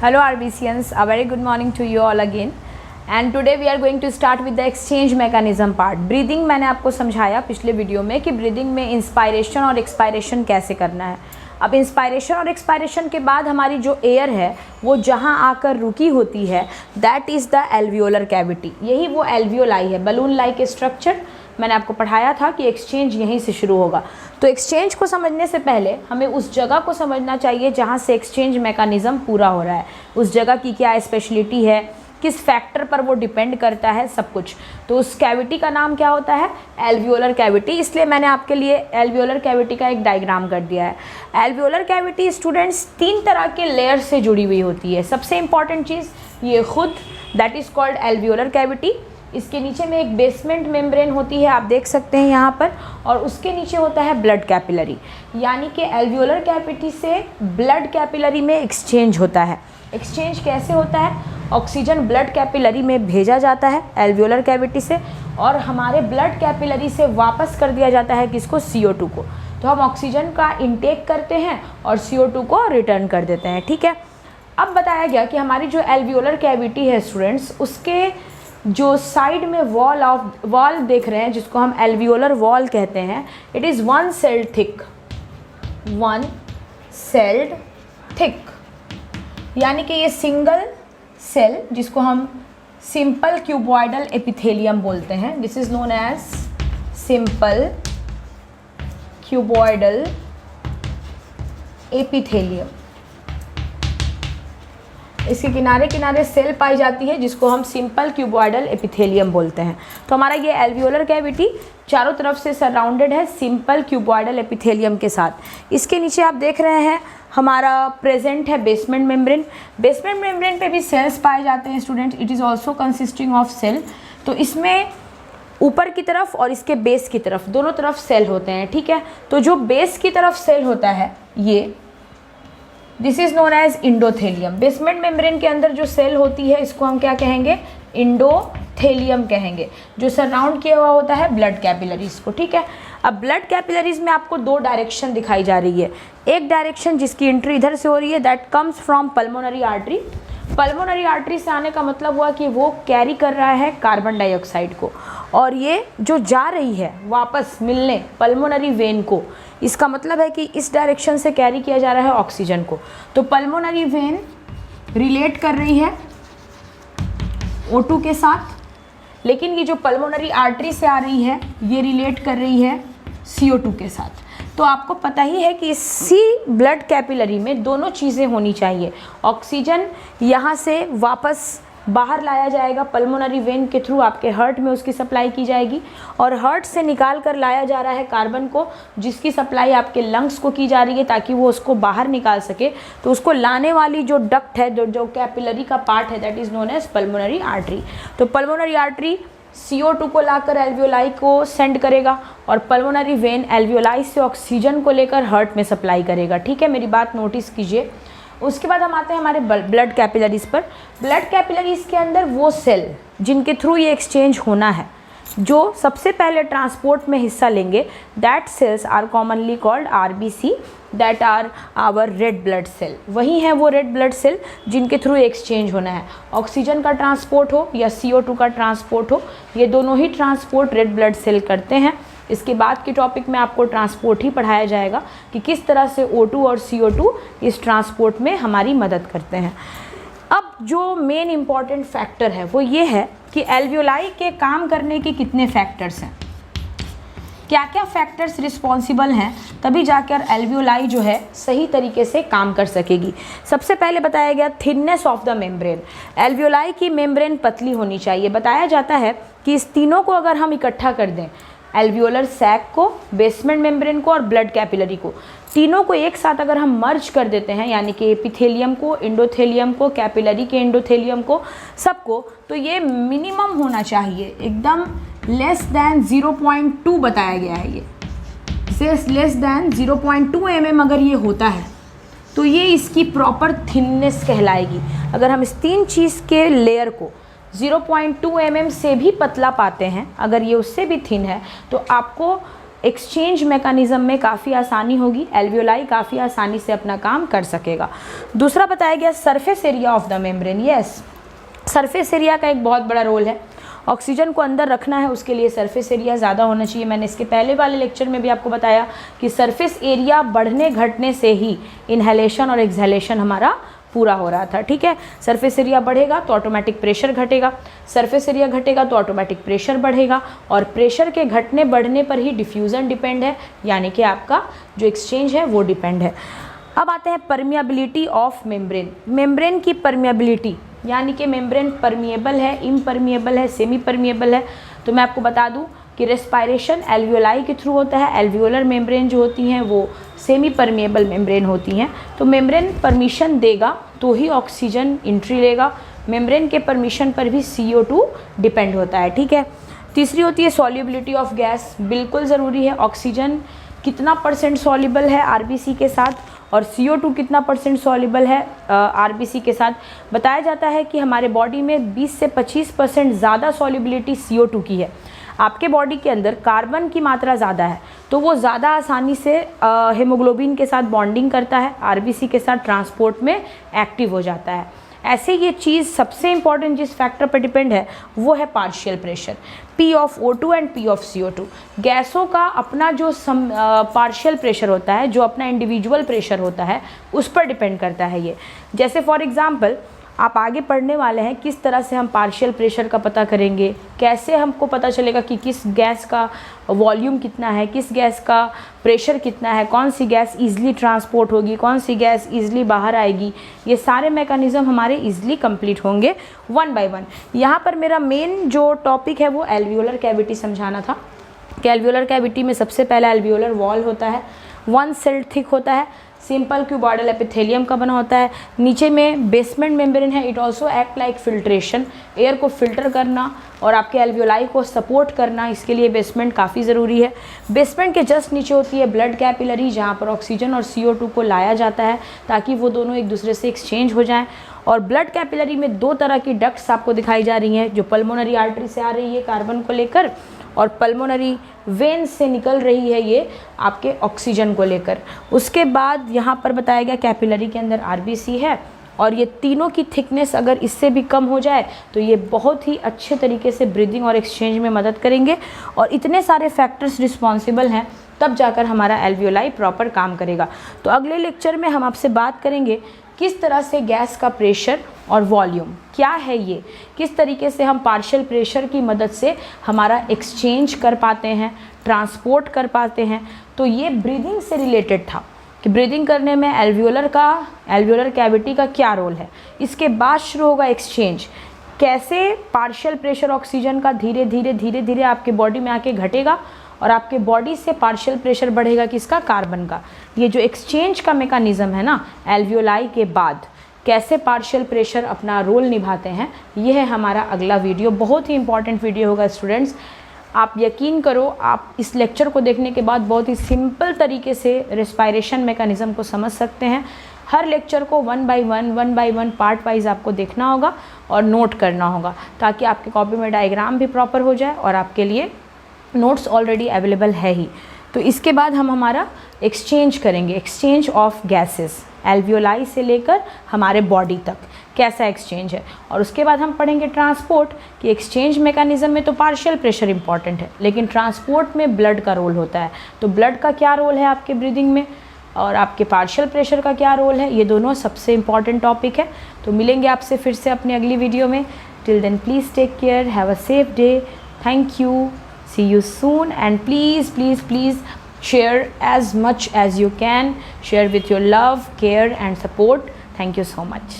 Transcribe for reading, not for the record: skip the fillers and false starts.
Hello RBCians, a very good morning to you all again. And today we are going to start with the exchange mechanism part. Breathing मैंने आपको समझाया पिछले video में कि breathing में inspiration और expiration कैसे करना है। अब इंस्पायरेशन और एक्सपायरेशन के बाद हमारी जो एयर है वो जहाँ आकर रुकी होती है that is the alveolar cavity. यही वो एल्वियोलाई है, बलून लाइक स्ट्रक्चर। मैंने आपको पढ़ाया था कि एक्सचेंज यहीं से शुरू होगा। तो एक्सचेंज को समझने से पहले हमें उस जगह को समझना चाहिए जहाँ से एक्सचेंज मैकेनिज़्म पूरा हो रहा है, उस जगह की क्या स्पेशलिटी है, किस फैक्टर पर वो डिपेंड करता है, सब कुछ। तो उस कैविटी का नाम क्या होता है? Alveolar cavity. इसलिए मैंने आपके लिए एल्वियोलर कैविटी का एक डायग्राम कर दिया है। एल्वियोलर कैविटी स्टूडेंट्स 3 तरह के लेयर से जुड़ी हुई होती है। सबसे इंपॉर्टेंट चीज़ ये खुद, that is called alveolar cavity. इसके नीचे में एक बेसमेंट मेम्ब्रेन होती है, आप देख सकते हैं यहाँ पर, और उसके नीचे होता है ब्लड कैपिलरी। यानी कि एल्वियोलर कैविटी से ब्लड कैपिलरी में एक्सचेंज होता है। एक्सचेंज कैसे होता है? ऑक्सीजन ब्लड कैपिलरी में भेजा जाता है एल्वियोलर कैविटी से, और हमारे ब्लड कैपिलरी से वापस कर दिया जाता है किसको? CO2 को। तो हम ऑक्सीजन का इंटेक करते हैं और CO2 को रिटर्न कर देते हैं। ठीक है। अब बताया गया कि हमारी जो एल्वियोलर कैविटी है स्टूडेंट्स, उसके जो साइड में वॉल देख रहे हैं जिसको हम एल्वियोलर वॉल कहते हैं, it is 1 sailed thick, 1 sailed thick. यानी कि ये सिंगल सेल जिसको हम सिंपल क्यूबॉइडल एपिथेलियम बोलते हैं, this is known as simple cuboidal epithelium. इसके किनारे किनारे सेल पाई जाती है जिसको हम सिंपल क्यूबॉइडल एपिथेलियम बोलते हैं। तो हमारा ये एल्वियोलर कैविटी चारों तरफ से सराउंडेड है सिंपल क्यूबॉइडल एपिथेलियम के साथ। इसके नीचे आप देख रहे हैं हमारा प्रेजेंट है बेसमेंट मेम्ब्रेन। बेसमेंट मेम्ब्रेन पे भी सेल्स पाए जाते हैं student, it is also consisting of cell. तो इसमें ऊपर की तरफ और इसके बेस की तरफ दोनों तरफ सेल होते हैं। ठीक है। तो जो बेस की तरफ सेल होता है ये, this is known as endothelium. Basement membrane के अंदर जो सेल होती है इसको हम क्या कहेंगे? इंडोथेलियम कहेंगे, जो सराउंड किया हुआ होता है ब्लड कैपिलरीज को। ठीक है। अब ब्लड कैपिलरीज में आपको 2 डायरेक्शन दिखाई जा रही है। एक डायरेक्शन जिसकी एंट्री इधर से हो रही है, that comes from pulmonary artery. Pulmonary artery से आने का मतलब हुआ कि वो कैरी कर रहा है कार्बन डाइऑक्साइड को, और ये जो जा रही है वापस मिलने पल्मोनरी वेन को, इसका मतलब है कि इस डायरेक्शन से कैरी किया जा रहा है ऑक्सीजन को। तो पल्मोनरी वेन रिलेट कर रही है O2 के साथ, लेकिन ये जो पल्मोनरी आर्टरी से आ रही है ये रिलेट कर रही है CO2 के साथ। तो आपको पता ही है कि इसी ब्लड कैपिलरी में दोनों चीज़ें होनी चाहिए। ऑक्सीजन यहाँ से वापस बाहर लाया जाएगा पल्मोनरी वेन के थ्रू, आपके हार्ट में उसकी सप्लाई की जाएगी, और हार्ट से निकाल कर लाया जा रहा है कार्बन को, जिसकी सप्लाई आपके लंग्स को की जा रही है ताकि वो उसको बाहर निकाल सके। तो उसको लाने वाली जो डक्ट है, जो कैपिलरी का पार्ट है, that is known as pulmonary artery. तो पल्मोनरी आर्टरी CO2 को लाकर एल्वियोलाई को सेंड करेगा, और पल्मोनरी वेन एल्वियोलाई से ऑक्सीजन को लेकर हार्ट में सप्लाई करेगा। ठीक है, मेरी बात नोटिस कीजिए। उसके बाद हम आते हैं हमारे ब्लड कैपिलरीज पर। ब्लड कैपिलरीज के अंदर वो सेल जिनके थ्रू ये एक्सचेंज होना है, जो सबसे पहले ट्रांसपोर्ट में हिस्सा लेंगे, that cells are commonly called RBC, that are our red blood cell. वही हैं वो रेड ब्लड सेल जिनके थ्रू एक्सचेंज होना है। ऑक्सीजन का ट्रांसपोर्ट हो या CO2 का ट्रांसपोर्ट हो, ये दोनों ही ट्रांसपोर्ट रेड ब्लड सेल करते हैं। इसके बाद के टॉपिक में आपको ट्रांसपोर्ट ही पढ़ाया जाएगा कि किस तरह से O2 और CO2 इस ट्रांसपोर्ट में हमारी मदद करते हैं। अब जो मेन इम्पॉर्टेंट फैक्टर है वो ये है कि एल्वियोलाई के काम करने के कितने फैक्टर्स हैं, क्या क्या फैक्टर्स रिस्पॉन्सिबल हैं, तभी जाकर एल्वियोलाई जो है सही तरीके से काम कर सकेगी। सबसे पहले बताया गया thinness of the membrane. Alveoli की मेम्ब्रेन पतली होनी चाहिए। बताया जाता है कि इस तीनों को अगर हम इकट्ठा कर दें, एल्वियोलर सैक को, बेसमेंट मेम्ब्रेन को और ब्लड कैपिलरी को, तीनों को एक साथ अगर हम मर्ज कर देते हैं, यानी कि एपिथेलियम को, इंडोथेलियम को, कैपिलरी के इंडोथेलियम को, सबको, तो ये मिनिमम होना चाहिए, एकदम लेस दैन 0.2 बताया गया है। ये लेस दैन 0.2 mm अगर ये होता है तो ये इसकी प्रॉपर थिननेस कहलाएगी। अगर हम इस 3 चीज़ के लेयर को 0.2 mm से भी पतला पाते हैं, अगर ये उससे भी थिन है, तो आपको एक्सचेंज मैकेनिज्म में काफ़ी आसानी होगी, एल्वियोलाई काफ़ी आसानी से अपना काम कर सकेगा। दूसरा बताया गया surface area of the membrane. Yes, surface area का एक बहुत बड़ा रोल है। ऑक्सीजन को अंदर रखना है, उसके लिए सरफेस एरिया ज़्यादा होना चाहिए। मैंने इसके पहले वाले लेक्चर में भी आपको बताया कि सरफेस एरिया बढ़ने घटने से ही इनहेलेशन और एक्सहेलेशन हमारा पूरा हो रहा था। ठीक है, सरफेस एरिया बढ़ेगा तो ऑटोमेटिक प्रेशर घटेगा, सरफेस एरिया घटेगा तो ऑटोमेटिक प्रेशर बढ़ेगा, और प्रेशर के घटने बढ़ने पर ही डिफ्यूज़न डिपेंड है, यानी कि आपका जो एक्सचेंज है वो डिपेंड है। अब आते हैं परमिएबिलिटी ऑफ मेम्ब्रेन। मेम्ब्रेन की परमिएबिलिटी, यानी कि मेम्ब्रेन परमिएबल है, इम्परमिएबल है, सेमी परमिएबल है। तो मैं आपको बता दूं कि रेस्पायरेशन एल्वियोलाई के थ्रू होता है। एल्वियोलर मेम्ब्रेन जो होती हैं वो सेमी परमिएबल मेम्ब्रेन होती हैं। तो मेम्ब्रेन परमिशन देगा तो ही ऑक्सीजन एंट्री लेगा। मेम्ब्रेन के परमिशन पर भी CO2 डिपेंड होता है। ठीक है, तीसरी होती है सॉल्युबिलिटी ऑफ गैस। बिल्कुल ज़रूरी है, ऑक्सीजन कितना % सॉल्युबल है RBC के साथ और CO2 कितना % सॉल्युबल है RBC के साथ। बताया जाता है कि हमारे बॉडी में 20 से 25% ज़्यादा सॉल्युबिलिटी CO2 की है। आपके बॉडी के अंदर कार्बन की मात्रा ज़्यादा है तो वो ज़्यादा आसानी से हेमोग्लोबिन के साथ बॉन्डिंग करता है, RBC के साथ ट्रांसपोर्ट में एक्टिव हो जाता है। ऐसे ये चीज़ सबसे इंपॉर्टेंट जिस फैक्टर पर डिपेंड है वो है partial pressure, P of O2 and P of CO2। गैसों का अपना जो पार्शियल प्रेशर होता है, जो अपना इंडिविजुअल प्रेशर होता है, उस पर डिपेंड करता है ये। जैसे फॉर एग्जांपल आप आगे पढ़ने वाले हैं किस तरह से हम पार्शियल प्रेशर का पता करेंगे, कैसे हमको पता चलेगा कि किस गैस का वॉल्यूम कितना है, किस गैस का प्रेशर कितना है, कौन सी गैस ईज़िली ट्रांसपोर्ट होगी, कौन सी गैस ईज़िली बाहर आएगी। ये सारे मैकेनिज़्म हमारे ईज़िली कंप्लीट होंगे वन बाय वन। यहाँ पर मेरा मेन जो टॉपिक है वो एल्वियोलर कैविटी समझाना था कि एल्वियोलर कैविटी में सबसे पहला एल्वियोलर वॉल होता है, 1 सेल थिक होता है, सिंपल क्यूबॉइडल एपिथेलियम का बना होता है। नीचे में बेसमेंट मेम्ब्रेन है, it also act like filtration, air को फिल्टर करना और आपके एल्वियोलाई को सपोर्ट करना, इसके लिए बेसमेंट काफ़ी ज़रूरी है। बेसमेंट के जस्ट नीचे होती है ब्लड कैपिलरी, जहाँ पर ऑक्सीजन और CO2 को लाया जाता है ताकि वो दोनों एक दूसरे से एक्सचेंज हो जाएं। और ब्लड कैपिलरी में 2 तरह की डक्ट्स आपको दिखाई जा रही हैं, जो पल्मोनरी आर्टरी से आ रही है कार्बन को लेकर, और पल्मोनरी वेन से निकल रही है ये आपके ऑक्सीजन को लेकर। उसके बाद यहाँ पर बताया गया कैपिलरी के अंदर RBC है, और ये तीनों की थिकनेस अगर इससे भी कम हो जाए तो ये बहुत ही अच्छे तरीके से ब्रीदिंग और एक्सचेंज में मदद करेंगे। और इतने सारे फैक्टर्स रिस्पॉन्सिबल हैं तब जाकर हमारा एल्वियोलाई प्रॉपर काम करेगा। तो अगले लेक्चर में हम आपसे बात करेंगे किस तरह से गैस का प्रेशर और वॉल्यूम क्या है, ये किस तरीके से हम पार्शियल प्रेशर की मदद से हमारा एक्सचेंज कर पाते हैं, ट्रांसपोर्ट कर पाते हैं। तो ये ब्रीदिंग से रिलेटेड था कि ब्रीदिंग करने में एल्वियोलर कैविटी का क्या रोल है। इसके बाद शुरू होगा एक्सचेंज, कैसे पार्शियल प्रेशर ऑक्सीजन का धीरे धीरे आपके बॉडी में आके घटेगा और आपके बॉडी से पार्शियल प्रेशर बढ़ेगा किसका, कार्बन का। ये जो एक्सचेंज का मेकानिज़म है ना, एल्वियोलाई के बाद कैसे पार्शियल प्रेशर अपना रोल निभाते हैं, ये है हमारा अगला वीडियो। बहुत ही इंपॉर्टेंट वीडियो होगा स्टूडेंट्स। आप यकीन करो, आप इस लेक्चर को देखने के बाद बहुत ही सिंपल तरीके से रेस्पायरेशन मेकानिज़म को समझ सकते हैं। हर लेक्चर को 1 बाय 1 पार्ट वाइज आपको देखना होगा और नोट करना होगा, ताकि आपके कॉपी में डायग्राम भी प्रॉपर हो जाए और आपके लिए नोट्स ऑलरेडी अवेलेबल है ही। तो इसके बाद हम हमारा एक्सचेंज करेंगे, एक्सचेंज ऑफ गैसेस, एल्वियोलाई से लेकर हमारे बॉडी तक कैसा एक्सचेंज है। और उसके बाद हम पढ़ेंगे ट्रांसपोर्ट कि एक्सचेंज मैकेनिज़्म में तो पार्शियल प्रेशर इंपॉर्टेंट है, लेकिन ट्रांसपोर्ट में ब्लड का रोल होता है। तो ब्लड का क्या रोल है आपके ब्रीदिंग में और आपके पार्शियल प्रेशर का क्या रोल है, ये दोनों सबसे इंपॉर्टेंट टॉपिक है। तो मिलेंगे आपसे फिर से अपनी अगली वीडियो में। Till then please take care, have a safe day, thank you, see you soon, and please share as much as you can, share with your love, care and support. Thank you so much.